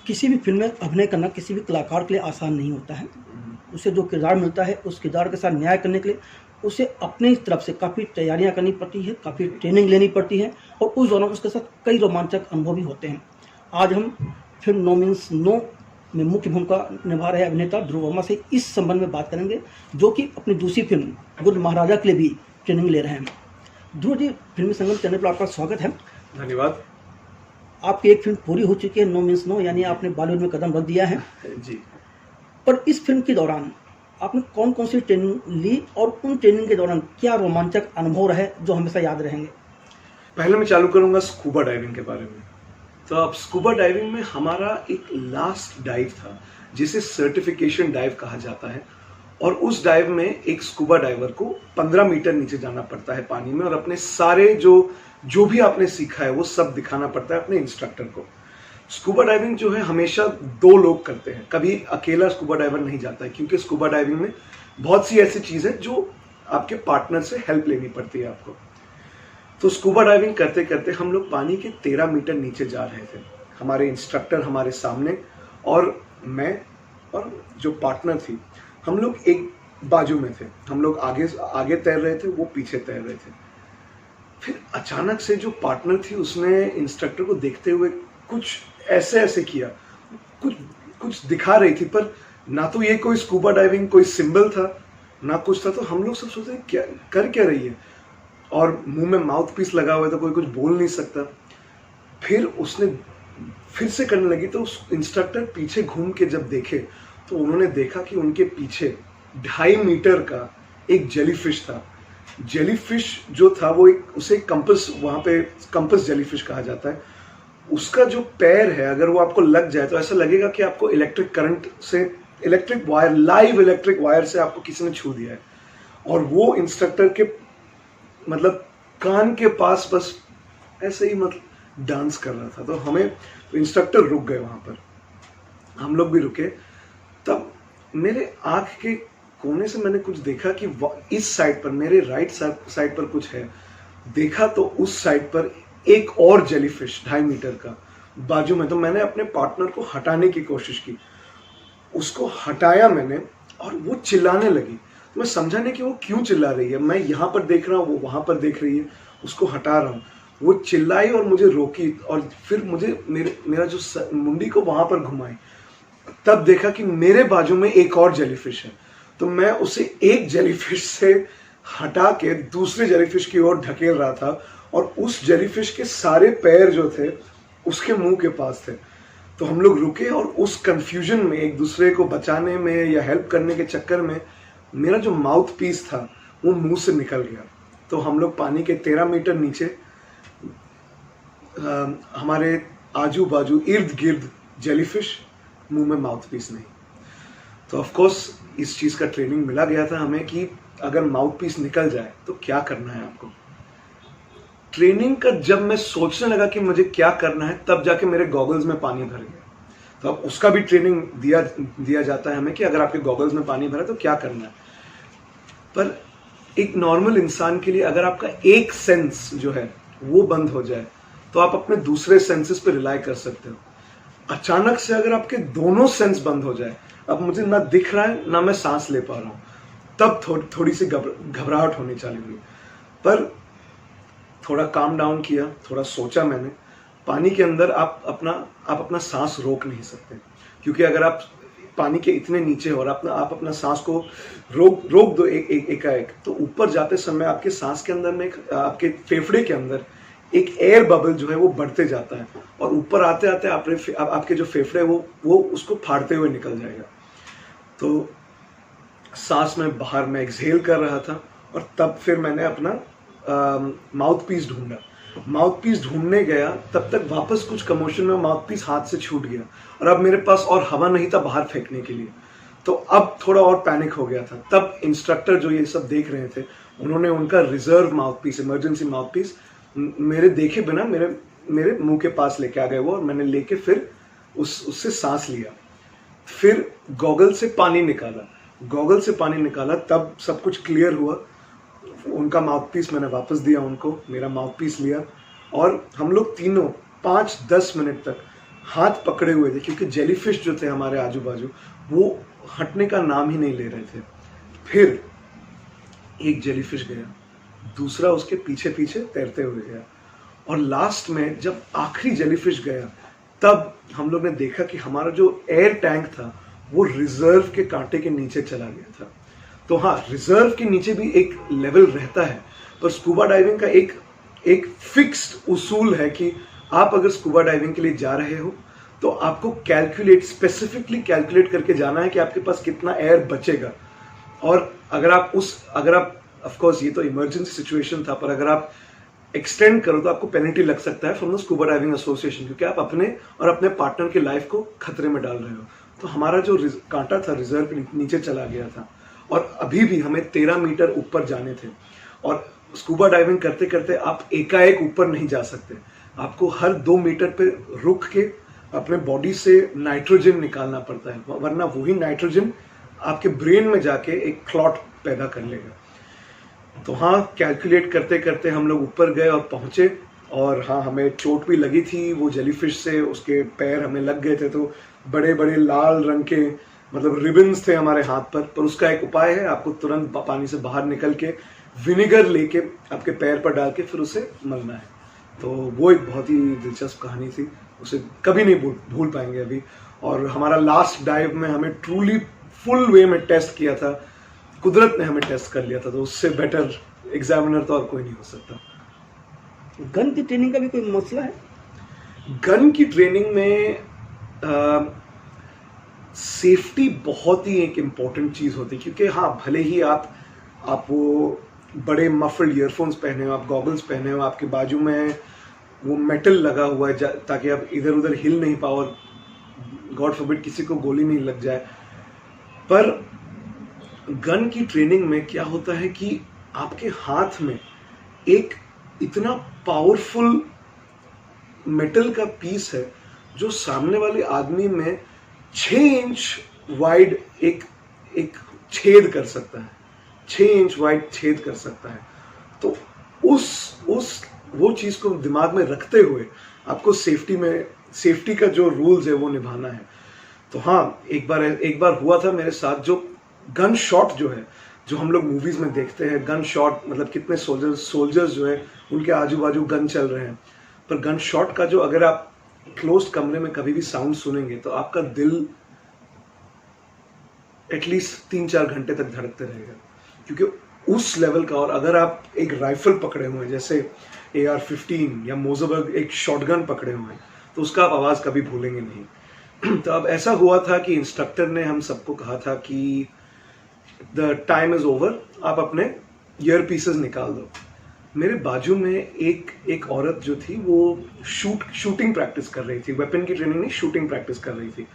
किसी भी फ़िल्म में अभिनय करना किसी भी कलाकार के लिए आसान नहीं होता है। उसे जो किरदार मिलता है, उस किरदार के साथ न्याय करने के लिए उसे अपनी तरफ से काफ़ी तैयारियाँ करनी पड़ती है, काफ़ी ट्रेनिंग लेनी पड़ती है और उस दौरान उसके साथ कई रोमांचक अनुभव भी होते हैं। आज हम फ़िल्म नो मीन्स नो में मुख्य भूमिका निभा रहे अभिनेता ध्रुव वर्मा से इस संबंध में बात करेंगे, जो कि अपनी दूसरी फ़िल्म गुड महाराजा के लिए भी ट्रेनिंग ले रहे हैं। ध्रुव जी, फ़िल्मी संगम चैनल पर आपका स्वागत है। धन्यवाद। आपकी एक फ़िल्म पूरी हो चुकी है, नो मीन्स नो, यानी आपने बॉलीवुड में कदम रख दिया है जी। पर इस फिल्म के दौरान आपने कौन कौन सी ट्रेनिंग ली और उन ट्रेनिंग के दौरान क्या रोमांचक अनुभव रहे जो हमेशा याद रहेंगे? पहले मैं चालू करूंगा स्कूबा डाइविंग के बारे में। तो अब स्कूबा डाइविंग में हमारा एक लास्ट डाइव था जिसे सर्टिफिकेशन डाइव कहा जाता है, और उस डाइव में एक स्कूबा डाइवर को 15 मीटर नीचे जाना पड़ता है पानी में, और अपने सारे जो भी आपने सीखा है वो सब दिखाना पड़ता है अपने इंस्ट्रक्टर को। स्कूबा डाइविंग जो है हमेशा 2 लोग करते हैं, कभी अकेला स्कूबा डाइवर नहीं जाता है, क्योंकि स्कूबा डाइविंग में बहुत सी ऐसी चीज़ है जो आपके पार्टनर से हेल्प लेनी पड़ती है आपको। तो स्कूबा डाइविंग करते करते हम लोग पानी के 13 मीटर नीचे जा रहे थे। हमारे इंस्ट्रक्टर हमारे सामने और मैं और जो पार्टनर थी, हम लोग एक बाजू में थे। हम लोग आगे तैर रहे थे, वो पीछे तैर रहे थे। फिर अचानक से जो पार्टनर थी उसने इंस्ट्रक्टर को देखते हुए कुछ ऐसे किया, कुछ दिखा रही थी, पर ना तो ये कोई स्कूबा डाइविंग कोई सिंबल था ना कुछ था। तो हम लोग सब सोचे क्या कर रही है, और मुंह में माउथ पीस लगा हुआ था, कोई कुछ बोल नहीं सकता। फिर उसने फिर से करने लगी, तो उस इंस्ट्रक्टर पीछे घूम के जब देखे तो उन्होंने देखा कि उनके पीछे 2.5 मीटर का एक जेलीफिश था। जेलीफिश जो था वो उसे कंपस, वहाँ पे कंपस जेलीफिश कहा जाता है। उसका जो पैर है, अगर वो आपको लग जाए तो ऐसा लगेगा कि आपको इलेक्ट्रिक करंट से, electric wire, live electric wire से आपको किसी ने छू दिया है। और वो इंस्ट्रक्टर के मतलब कान के पास बस ऐसे ही मतलब डांस कर रहा था। तो इंस्ट्रक्टर रुक गए वहाँ पर, हम लोग भी रुके। तब मेरे आँख के कोने से मैंने कुछ देखा कि इस साइड पर, मेरे राइट साइड पर कुछ है। देखा तो उस साइड पर एक और जेलीफिश 2.5 मीटर का बाजू में। तो मैंने अपने पार्टनर को हटाने की कोशिश की, उसको हटाया मैंने, और वो चिल्लाने लगी। तो मैं समझा नहीं कि वो क्यों चिल्ला रही है। मैं यहाँ पर देख रहा हूँ, वो वहाँ पर देख रही है, उसको हटा रहा हूँ। वो चिल्लाई और मुझे रोकी, और फिर मुझे मेरा जो मुंडी को वहाँ पर घुमाई। तब देखा कि मेरे बाजू में एक और जेलीफिश है। तो मैं उसे एक जेलीफिश से हटा के दूसरे जेलीफिश की ओर ढकेल रहा था, और उस जेलीफिश के सारे पैर जो थे उसके मुंह के पास थे। तो हम लोग रुके, और उस कंफ्यूजन में, एक दूसरे को बचाने में या हेल्प करने के चक्कर में, मेरा जो माउथ पीस था वो मुंह से निकल गया। तो हम लोग पानी के 13 मीटर नीचे, हमारे आजू बाजू इर्द गिर्द जेलीफिश, मुंह में माउथ पीस नहीं। तो ऑफ कोर्स इस चीज़ का ट्रेनिंग मिला गया था हमें कि अगर माउथ पीस निकल जाए तो क्या करना है आपको। ट्रेनिंग का जब मैं सोचने लगा कि मुझे क्या करना है, तब जाके मेरे गॉगल्स में पानी भर गया। तो अब उसका भी ट्रेनिंग दिया जाता है हमें कि अगर आपके गॉगल्स में पानी भरा तो क्या करना है। पर एक नॉर्मल इंसान के लिए अगर आपका एक सेंस जो है वो बंद हो जाए तो आप अपने दूसरे सेंसेस पे रिलाई कर सकते हो। अचानक से अगर आपके दोनों सेंस बंद हो जाए, अब मुझे ना दिख रहा है ना मैं सांस ले पा रहा हूँ, तब थोड़ी सी घबराहट होनी चालू हुई। पर थोड़ा काम डाउन किया, थोड़ा सोचा मैंने। पानी के अंदर आप अपना सांस रोक नहीं सकते, क्योंकि अगर आप पानी के इतने नीचे हो और आप अपना सांस को रोक दो एकाएक, तो ऊपर जाते समय आपके सांस के अंदर में, आपके फेफड़े के अंदर एक एयर बबल जो है वो बढ़ते जाता है, और ऊपर आते आते आपके जो फेफड़े वो उसको फाड़ते हुए निकल जाएगा। तो सांस में बाहर में एक्सहेल कर रहा था, और तब फिर मैंने अपना माउथ पीस ढूंढा। माउथ पीस ढूंढने गया, तब तक वापस कुछ कमोशन में माउथ पीस हाथ से छूट गया, और अब मेरे पास और हवा नहीं था बाहर फेंकने के लिए। तो अब थोड़ा और पैनिक हो गया था। तब इंस्ट्रक्टर जो ये सब देख रहे थे, उन्होंने उनका reserve mouthpiece, emergency mouthpiece मेरे देखे बिना मेरे मुंह के पास लेके आ गए वो, और मैंने लेके फिर उससे सांस लिया। फिर गॉगल से पानी निकाला, तब सब कुछ क्लियर हुआ। उनका माउथपीस मैंने वापस दिया उनको, मेरा माउथपीस लिया, और हम लोग तीनों 5-10 मिनट तक हाथ पकड़े हुए थे, क्योंकि जेलीफिश जो थे हमारे आजू बाजू वो हटने का नाम ही नहीं ले रहे थे। फिर एक जेलीफिश गया, दूसरा उसके पीछे पीछे तैरते हुए गया, और लास्ट में जब आखिरी जेलीफिश गया तब हम लोग ने देखा कि हमारा जो एयर टैंक था वो रिजर्व के कांटे के नीचे चला गया था। तो हाँ, रिजर्व के नीचे भी एक लेवल रहता है, पर स्कूबा डाइविंग का एक फिक्स्ड उसूल है कि आप अगर स्कूबा डाइविंग के लिए जा रहे हो तो आपको स्पेसिफिकली कैलकुलेट करके जाना है कि आपके पास कितना एयर बचेगा। और अगर आप ऑफ कोर्स ये तो इमरजेंसी सिचुएशन था, पर अगर आप एक्सटेंड करो तो आपको पेनल्टी लग सकता है from the scuba diving association, क्योंकि आप अपने और अपने पार्टनर की लाइफ को खतरे में डाल रहे हो। तो हमारा जो कांटा था रिजर्व के नीचे चला गया था, और अभी भी हमें 13 मीटर ऊपर जाने थे। और स्कूबा डाइविंग करते करते आप एकाएक ऊपर नहीं जा सकते, आपको हर 2 मीटर पे रुक के अपने बॉडी से नाइट्रोजन निकालना पड़ता है, वरना वही नाइट्रोजन आपके ब्रेन में जाके एक क्लॉट पैदा कर लेगा। तो हाँ, कैलकुलेट करते करते हम लोग ऊपर गए और पहुंचे, और हाँ, हमें चोट भी लगी थी वो जेलीफिश से, उसके पैर हमें लग गए थे, तो बड़े बड़े लाल रंग के मतलब रिबन्स थे हमारे हाथ पर उसका एक उपाय है, आपको तुरंत पानी से बाहर निकल के विनेगर लेके आपके पैर पर डाल के फिर उसे मलना है। तो वो एक बहुत ही दिलचस्प कहानी थी, उसे कभी नहीं भूल पाएंगे अभी। और हमारा लास्ट डाइव में हमें ट्रूली फुल वे में टेस्ट किया था, कुदरत ने हमें टेस्ट कर लिया था, तो उससे बेटर एग्जामिनर तो और कोई नहीं हो सकता। गन की ट्रेनिंग का भी कोई मसला है? गन की ट्रेनिंग में सेफ्टी बहुत ही एक इम्पॉर्टेंट चीज़ होती है, क्योंकि हाँ, भले ही आप वो बड़े मफल्ड ईयरफोन्स पहने हो, आप गॉगल्स पहने हो, आपके बाजू में वो मेटल लगा हुआ है ताकि आप इधर उधर हिल नहीं पाओ और गॉड फॉरबिड किसी को गोली नहीं लग जाए, पर गन की ट्रेनिंग में क्या होता है कि आपके हाथ में एक इतना पावरफुल मेटल का पीस है जो सामने वाले आदमी में 6 इंच वाइड एक छेद कर सकता है, 6 इंच वाइड छेद कर सकता है। तो वो चीज़ को दिमाग में रखते हुए आपको सेफ्टी का जो रूल्स है वो निभाना है। तो हाँ, एक बार हुआ था मेरे साथ, जो गन शॉट जो है, जो हम लोग मूवीज में देखते हैं, गन शॉट मतलब कितने सोल्जर्स जो है उनके आजू बाजू गन चल रहे हैं, पर गन शॉट का जो अगर आप क्लोज्ड कमरे में कभी भी साउंड सुनेंगे तो आपका दिल एटलीस्ट 3-4 घंटे तक धड़कते रहेगा, क्योंकि उस लेवल का। और अगर आप एक राइफल पकड़े हुए हैं जैसे AR-15 या मोजोबर्ग एक शॉटगन पकड़े हुए हैं, तो उसका आप आवाज़ कभी भूलेंगे नहीं। तो अब ऐसा हुआ था कि इंस्ट्रक्टर ने हम सबको कहा था कि द टाइम इज ओवर, आप अपने ईयर पीसेस निकाल दो। मेरे बाजू में एक औरत जो थी वो शूटिंग प्रैक्टिस कर रही थी, वेपन की ट्रेनिंग नहीं, शूटिंग प्रैक्टिस कर रही थी।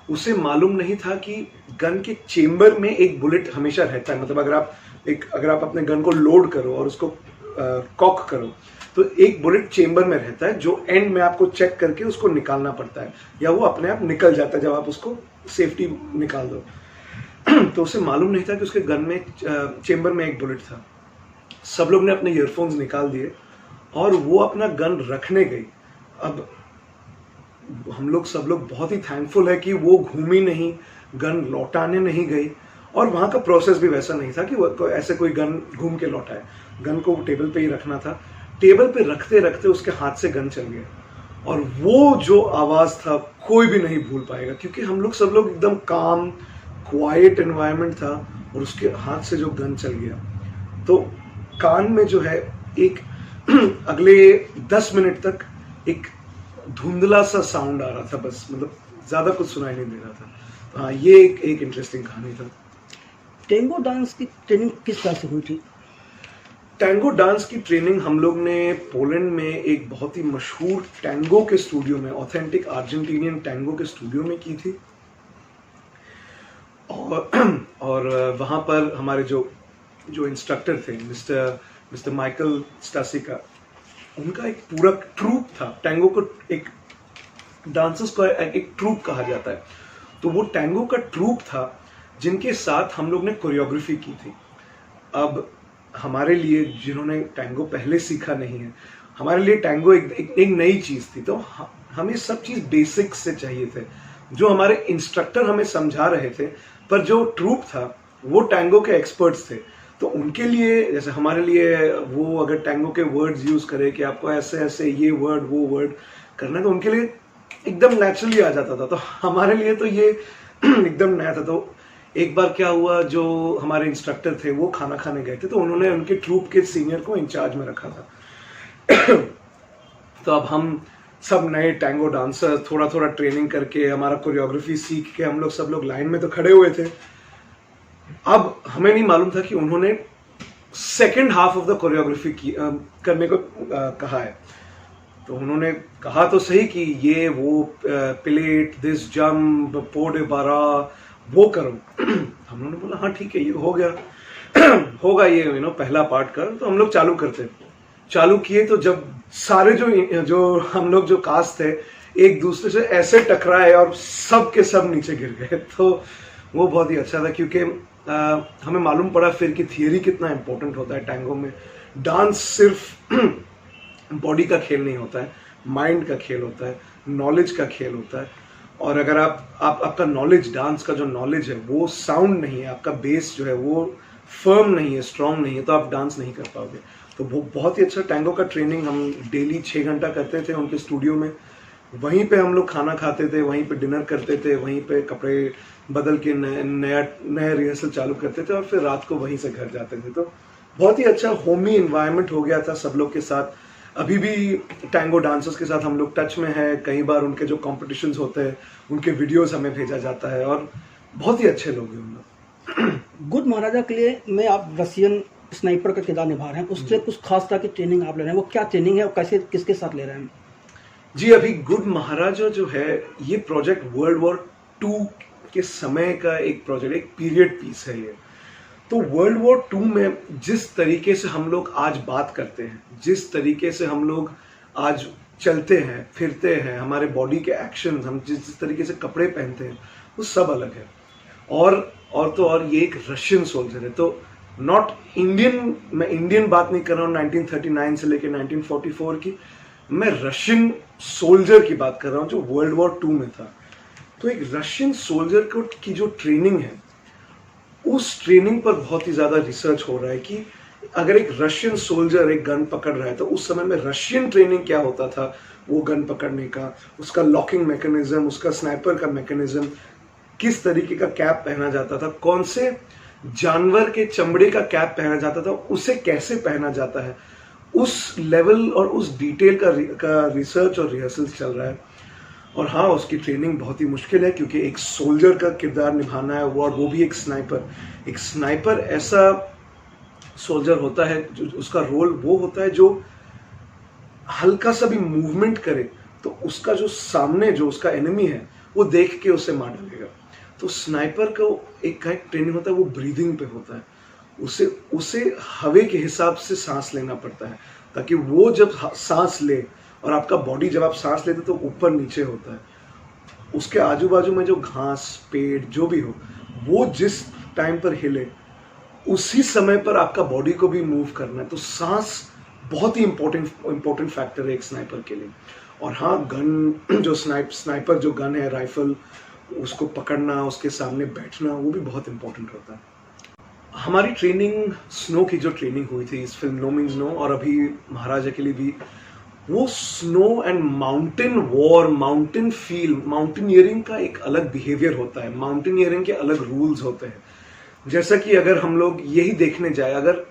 उसे मालूम नहीं था कि गन के चेम्बर में एक बुलेट हमेशा रहता है, मतलब अगर आप अपने गन को लोड करो और उसको कॉक करो तो एक बुलेट चेम्बर में रहता है, जो एंड में आपको चेक करके उसको निकालना पड़ता है, या वो अपने आप निकल जाता है जब आप उसको सेफ्टी निकाल दो। तो उसे मालूम नहीं था कि उसके गन में चेम्बर में एक बुलेट था। सब लोग ने अपने ईयरफोन्स निकाल दिए और वो अपना गन रखने गई। अब सब लोग बहुत ही थैंकफुल है कि वो घूमी नहीं, गन लौटाने नहीं गई, और वहाँ का प्रोसेस भी वैसा नहीं था कि ऐसे कोई गन घूम के लौटाए। गन को टेबल पे ही रखना था। टेबल पे रखते रखते उसके हाथ से गन चल गया, और वो जो आवाज़ था कोई भी नहीं भूल पाएगा, क्योंकि सब लोग एकदम काम क्वाइट एनवायरनमेंट था, और उसके हाथ से जो गन चल गया तो कान में जो है एक अगले 10 मिनट तक एक धुंधला सा साउंड आ रहा था, बस मतलब ज़्यादा कुछ सुनाई नहीं दे रहा था। तो हाँ, ये एक इंटरेस्टिंग कहानी था। टेंगो डांस की ट्रेनिंग किस तरह से हुई थी? टैंगो डांस की ट्रेनिंग हम लोग ने पोलैंड में एक बहुत ही मशहूर टैंगो के स्टूडियो में, ऑथेंटिक अर्जेंटीनियन टैंगो के स्टूडियो में की थी। और वहाँ पर हमारे जो इंस्ट्रक्टर थे मिस्टर माइकल स्टासिका, उनका एक पूरा ट्रूप था। टैंगो को एक डांसर्स को एक ट्रूप कहा जाता है। तो वो टैंगो का ट्रूप था जिनके साथ हम लोग ने कोरियोग्राफी की थी। अब हमारे लिए, जिन्होंने टैंगो पहले सीखा नहीं है, हमारे लिए टैंगो एक नई चीज़ थी। तो हमें सब चीज़ बेसिक्स से चाहिए थे, जो हमारे इंस्ट्रक्टर हमें समझा रहे थे, पर जो ट्रूप था वो टैंगो के एक्सपर्ट्स थे। तो उनके लिए, जैसे हमारे लिए वो अगर टैंगो के वर्ड्स यूज़ करे कि आपको ऐसे ऐसे ये वर्ड वो वर्ड करना है, तो उनके लिए एकदम नेचुरली आ जाता था। तो हमारे लिए तो ये एकदम नया था। तो एक बार क्या हुआ, जो हमारे इंस्ट्रक्टर थे वो खाना खाने गए थे, तो उन्होंने उनके ट्रूप के सीनियर को इंचार्ज में रखा था। तो अब हम सब नए टैंगो डांसर थोड़ा थोड़ा ट्रेनिंग करके, हमारा कोरियोग्राफी सीख के हम लोग सब लोग लाइन में तो खड़े हुए थे। अब हमें नहीं मालूम था कि उन्होंने second half of the choreography करने को कहा है। तो उन्होंने कहा तो सही कि ये वो प्लेट, दिस जंप, पोडे बारा, वो करो। हम लोगों ने बोला हाँ ठीक है, ये हो गया होगा ये पहला पार्ट कर। तो हम लोग चालू किए। तो जब सारे जो हम लोग जो कास्ट थे एक दूसरे से ऐसे टकराए और सब के सब नीचे गिर गए। तो वो बहुत ही अच्छा था, क्योंकि हमें मालूम पड़ा फिर कि थियरी कितना इंपॉर्टेंट होता है टैंगो में। डांस सिर्फ बॉडी का खेल नहीं होता है, माइंड का खेल होता है, नॉलेज का खेल होता है। और अगर आपका नॉलेज, डांस का जो नॉलेज है वो साउंड नहीं है, आपका बेस जो है वो फर्म नहीं है, स्ट्रांग नहीं है, तो आप डांस नहीं कर पाओगे। तो वो बहुत ही अच्छा टैंगो का ट्रेनिंग हम डेली 6 घंटा करते थे उनके स्टूडियो में। वहीं पे हम लोग खाना खाते थे, वहीं पे डिनर करते थे, वहीं पे कपड़े बदल के नया रिहर्सल चालू करते थे और फिर रात को वहीं से घर जाते थे। तो बहुत ही अच्छा होमी एनवायरनमेंट हो गया था सब लोग के साथ। अभी भी टैंगो डांसर्स के साथ हम लोग टच में हैं। कई बार उनके जो कॉम्पिटिशन्स होते हैं उनके वीडियोस हमें भेजा जाता है और बहुत ही अच्छे लोग हैं उन लोग। गुड महाराजा के लिए में आप रशियन स्नाइपर का किरदार निभा रहे हैं, उससे कुछ खास तरह की ट्रेनिंग आप ले रहे हैं, वो क्या ट्रेनिंग है और कैसे किसके साथ ले रहे हैं? जी, अभी गुड महाराजा जो है ये प्रोजेक्ट वर्ल्ड वॉर 2 के समय का एक प्रोजेक्ट, एक पीरियड पीस है ये। तो वर्ल्ड वॉर 2 में जिस तरीके से हम लोग आज बात करते हैं, जिस तरीके से हम लोग आज चलते हैं फिरते हैं, हमारे बॉडी के एक्शन, हम जिस तरीके से कपड़े पहनते हैं, वो सब अलग है। और ये एक रशियन सोल्जर है। तो नॉट इंडियन, मैं इंडियन बात नहीं कर रहा हूँ 1939 से लेकर 1944 की, मैं रशियन सोल्जर की बात कर रहा हूँ जो वर्ल्ड वॉर 2 में था। तो एक रशियन सोल्जर की जो ट्रेनिंग है, उस ट्रेनिंग पर बहुत ही ज़्यादा रिसर्च हो रहा है कि अगर एक रशियन सोल्जर एक गन पकड़ रहा है तो उस समय में रशियन ट्रेनिंग क्या होता था, वो गन पकड़ने का, उसका लॉकिंग मैकेनिज्म, उसका स्नाइपर का मैकेनिज्म, किस तरीके का कैप पहना जाता था, कौन से जानवर के चमड़े का कैप पहना जाता था, उसे कैसे पहना जाता है, उस लेवल और उस डिटेल का रिसर्च और रिहर्सल चल रहा है। और हाँ, उसकी ट्रेनिंग बहुत ही मुश्किल है क्योंकि एक सोल्जर का किरदार निभाना है वो भी एक स्नाइपर। एक स्नाइपर ऐसा सोल्जर होता है जो उसका रोल वो होता है जो हल्का सा भी मूवमेंट करे तो उसका जो सामने जो उसका एनिमी है वो देख के उसे मार डालेगा। तो स्नाइपर का एक ट्रेनिंग होता है वो ब्रीदिंग पे होता है। उसे हवा के हिसाब से सांस लेना पड़ता है ताकि वो जब सांस ले, और आपका बॉडी जब आप सांस लेते तो ऊपर नीचे होता है, उसके आजू बाजू में जो घास पेड़ जो भी हो वो जिस टाइम पर हिले उसी समय पर आपका बॉडी को भी मूव करना है। तो सांस बहुत ही इंपॉर्टेंट फैक्टर है एक स्नाइपर के लिए। और हाँ, गन जो स्नाइपर जो गन है, राइफल, उसको पकड़ना, उसके सामने बैठना, वो भी बहुत इंपॉर्टेंट होता है। हमारी ट्रेनिंग, स्नो की जो ट्रेनिंग हुई थी इस फिल्म नो मीन्स नो और अभी महाराजा के लिए भी, वो snow and mountain war, mountain feel, mountaineering का एक अलग बिहेवियर होता है, माउंटेनियरिंग के अलग रूल्स होते हैं। जैसा कि अगर हम लोग यही देखने जाए, अगर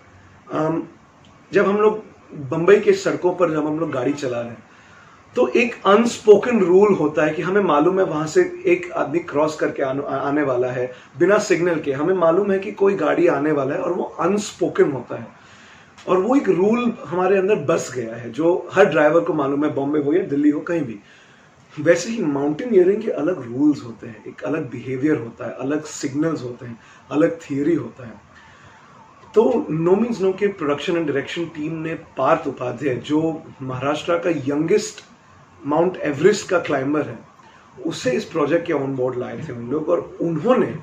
जब हम लोग बंबई के सड़कों पर जब हम लोग गाड़ी चला रहे हैं तो एक अनस्पोकन रूल होता है कि हमें मालूम है वहां से एक आदमी क्रॉस करके आने वाला है बिना सिग्नल के, हमें मालूम है कि कोई गाड़ी आने वाला है और वो अनस्पोकन होता है और वो एक रूल हमारे अंदर बस गया है जो हर ड्राइवर को मालूम है, बॉम्बे हो या दिल्ली हो कहीं भी। वैसे ही माउंटेनियरिंग के अलग रूल्स होते हैं, एक अलग बिहेवियर होता है, अलग सिग्नल्स होते हैं, अलग थियरी होता है। तो नो मीन्स नो के प्रोडक्शन एंड डायरेक्शन टीम ने पार्थ उपाध्याय जो महाराष्ट्र का यंगेस्ट माउंट एवरेस्ट का क्लाइंबर है, उसे इस प्रोजेक्ट के ऑन बोर्ड लाए थे उन लोग, और उन्होंने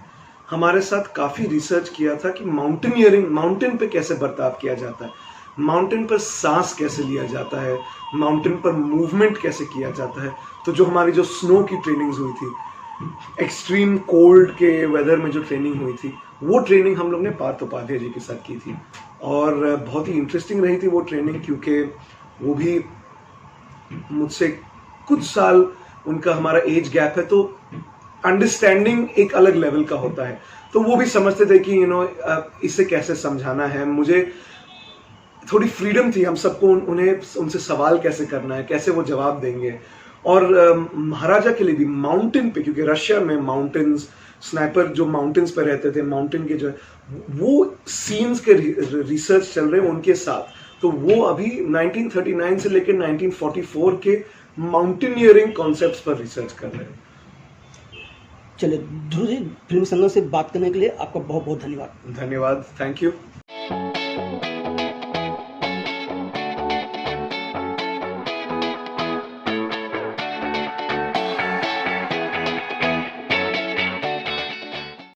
हमारे साथ काफ़ी रिसर्च किया था कि माउंटेनियरिंग, माउंटेन पे कैसे बर्ताव किया जाता है, माउंटेन पर सांस कैसे लिया जाता है, माउंटेन पर मूवमेंट कैसे किया जाता है। तो जो हमारी जो स्नो की ट्रेनिंग्स हुई थी, एक्सट्रीम कोल्ड के वेदर में जो ट्रेनिंग हुई थी, वो ट्रेनिंग हम लोग ने पार्थ उपाध्याय जी के साथ की थी, और बहुत ही इंटरेस्टिंग रही थी वो ट्रेनिंग, क्योंकि वो भी मुझसे कुछ साल उनका हमारा एज गैप है, तो अंडरस्टैंडिंग एक अलग लेवल का होता है। तो वो भी समझते थे कि इसे कैसे समझाना है। मुझे थोड़ी फ्रीडम थी, हम सबको उन्हें उनसे सवाल कैसे करना है, कैसे वो जवाब देंगे। और महाराजा के लिए भी माउंटेन पे, क्योंकि रशिया में माउंटेन्स, स्नाइपर जो माउंटेन्स पे रहते थे, माउंटेन के जो वो सीन्स के रिसर्च चल रहे हैं उनके साथ। तो वो अभी 1939 से लेकर 1944 के माउंटेनियरिंग कॉन्सेप्ट्स पर रिसर्च कर रहे हैं। चलिए ध्रुव जी, फिल्म संगम से बात करने के लिए आपका बहुत बहुत धन्यवाद। धन्यवाद, थैंक यू।